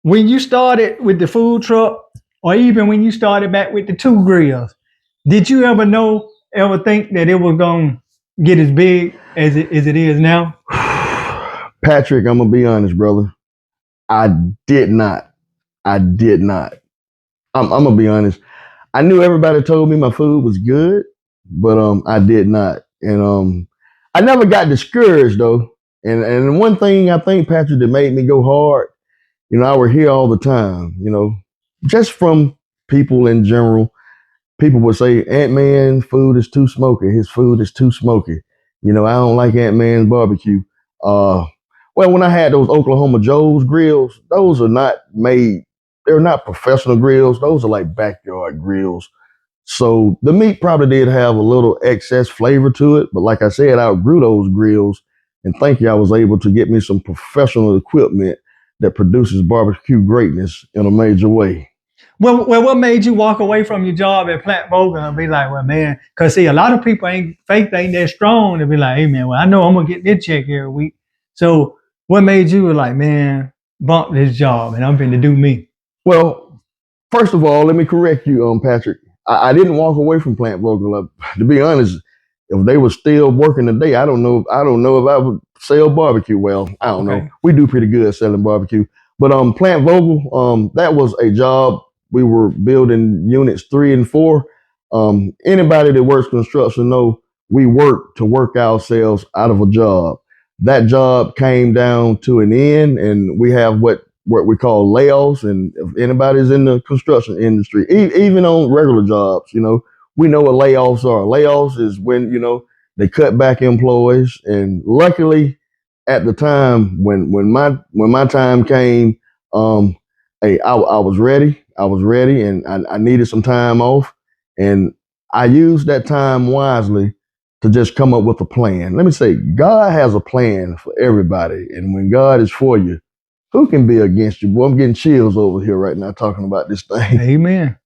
when you started with the food truck, or even when you started back with the two grills, did you ever think that it was gonna get as big as it is now? Patrick, I'm gonna be honest, brother. I did not. I did not. I'm gonna be honest. I knew everybody told me my food was good, but I did not. And I never got discouraged though. And one thing I think, Patrick, that made me go hard, I would hear all the time, just from people in general. People would say, Ant Man food is too smoky. His food is too smoky. I don't like Ant Man's barbecue. Uh, well, when I had those Oklahoma Joe's grills, those are not made, they're not professional grills. Those are like backyard grills. So the meat probably did have a little excess flavor to it. But like I said, I outgrew those grills. And thank you, I was able to get me some professional equipment that produces barbecue greatness in a major way. Well, what made you walk away from your job at Plant Vogel and be like, well, man, because see, a lot of people ain't faith ain't that strong to be like, hey, man, well, I know I'm gonna get this check every week. So, what made you like, man, bump this job and I'm going to do me? Well, first of all, let me correct you, Patrick. I didn't walk away from Plant Vogel. To be honest, if they were still working today, I don't know. I don't know if I would sell barbecue. Well, I don't know. Okay. We do pretty good selling barbecue, but Plant Vogel, that was a job. We were building units 3 and 4. Anybody that works construction know we work to work ourselves out of a job. That job came down to an end, and we have what we call layoffs. And if anybody's in the construction industry, even on regular jobs, we know what layoffs are. Layoffs is when, they cut back employees. And luckily at the time when my time came, hey, I was ready. I was ready and I needed some time off. And I used that time wisely to just come up with a plan. Let me say, God has a plan for everybody. And when God is for you, who can be against you? Boy, I'm getting chills over here right now talking about this thing. Amen.